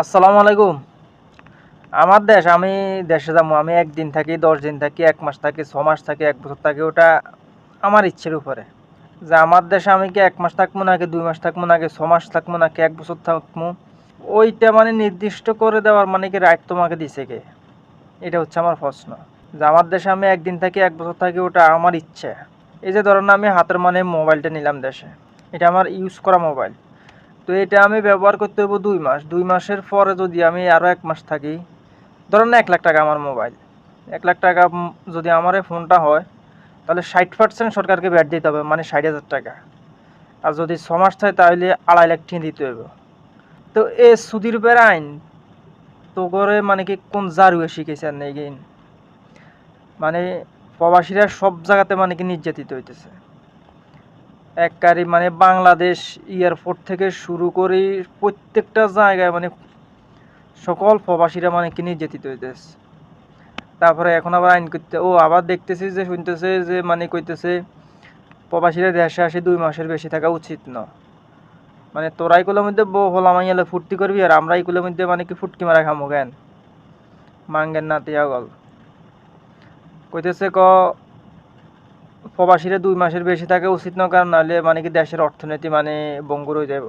আসসালামু আলাইকুম। আমার দেশ, আমি দেশে যাবো, আমি একদিন থাকি, 10 দিন থাকি, 1 মাস থাকি, 6 মাস থাকি, 1 বছর থাকি, ওটা আমার ইচ্ছের উপরে। যে আমার দেশে আমি কি 1 মাস থাকবো নাকি 2 মাস থাকবো নাকি 6 মাস থাকবো নাকি 1 বছর থাকবো, ওইটা মানে নির্দিষ্ট করে দেওয়ার মানে কি রাইট তোমাকে দিছে কে? এটা হচ্ছে আমার প্রশ্ন। যে আমার দেশে আমি একদিন থাকি 1 বছর থাকি, ওটা আমার ইচ্ছে। এই যে ধরেন আমি হাতের মানে মোবাইলটা নিলাম দেশে, এটা আমার ইউজ করা মোবাইল। তো এটা আমি ব্যবহার করতে হইব 2 মাস, 2 মাসের পরে যদি আমি আরও 1 মাস থাকি, ধরেন না 1 লাখ টাকা আমার মোবাইল, 1 লাখ টাকা যদি আমার এই ফোনটা হয়, তাহলে 60% সরকারকে ভ্যাট দিতে হবে, মানে 60,000 টাকা। আর যদি 6 মাস থাকে তাহলে 2.5 লাখ টাকা দিতে হবে। তো এ সুদির উপরে আইন তো করে মানে কি কোন জারুয়ে শিখেছে আর নেই গিন, মানে প্রবাসীরা সব জায়গাতে মানে কি নির্যাতিত হইতেছে। এককারী মানে বাংলাদেশ এয়ারপোর্ট থেকে শুরু করে প্রত্যেকটা জায়গায় মানে সকল প্রবাসীরা মানে কি নির্যাতিত হইতেছে। তারপরে এখন আবার আইন করতে আবার দেখতেছি যে শুনতেছে যে মানে কইতেছে প্রবাসীরা দেশে আসে 2 মাসের বেশি থাকা উচিত না। মানে তোরা এগুলোর মধ্যে বউ হলাম আইলে ফুর্তি করবি, আর আমরা এগুলোর মধ্যে মানে কি ফুটকি মারা খামো কেন? মাঙ্গেন না তিয়া গল কইতেছে প্রবাসীরা 2 মাসের বেশি থাকা উচিত না, কারণ নাহলে মানে কি দেশের অর্থনীতি মানে বঙ্গুর হয়ে যাব।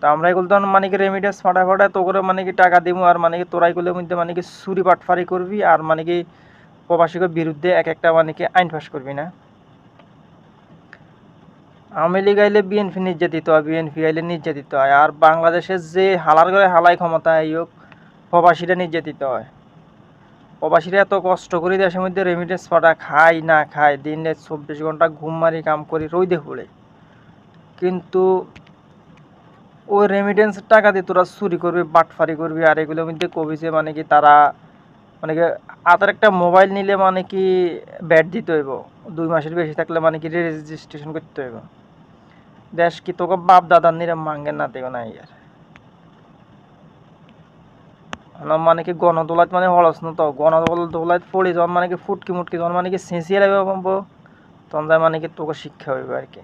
তা আমরা এগুলো তখন মানে কি রেমিডেন্স ফাটাফাটা তো করে মানে কি টাকা দিব, আর মানে কি তোরা এগুলোর মধ্যে মানে কি চুরি বাটফারি করবি, আর মানে কি প্রবাসীদের বিরুদ্ধে এক একটা মানে কি আইন পাস করবি না। আওয়ামী লীগ আইলে বিএনপি নির্যাতিত হয়, বিএনপি আইলে নির্যাতিত হয়, আর বাংলাদেশের যে হালার করে হালাই ক্ষমতা হোক, প্রবাসীরা নির্যাতিত হয়। প্রবাসীরা এত কষ্ট করে দেশের মধ্যে রেমিটেন্স পাঠা, খাই না খায়, দিন রাত 24 ঘন্টা ঘুম মারি কাম করি রোদে পড়ে, কিন্তু ওই রেমিটেন্সের টাকা দিয়ে তোরা চুরি করবি, বাটফারি করবি, আর এগুলোর মধ্যে কবি যে মানে কি তারা মানে কি হাতের একটা মোবাইল নিলে মানে কি ব্যাট দিতে হইব, 2 মাসের বেশি থাকলে মানে কি রেজিস্ট্রেশন করতে হইব। দেশ কি তোকে বাপ দাদার নিরাম মাঙ্গেন না তেও নাই আর মানে কি গণদোলাত মানে হলস না, তো গণদোলাত পড়ি যখন মানে কি ফুটকি মুটকি যখন মানে কি চেঁচিয়ে লাগবে তখন যায় মানে কি তোকে শিক্ষা হইবে আর কি।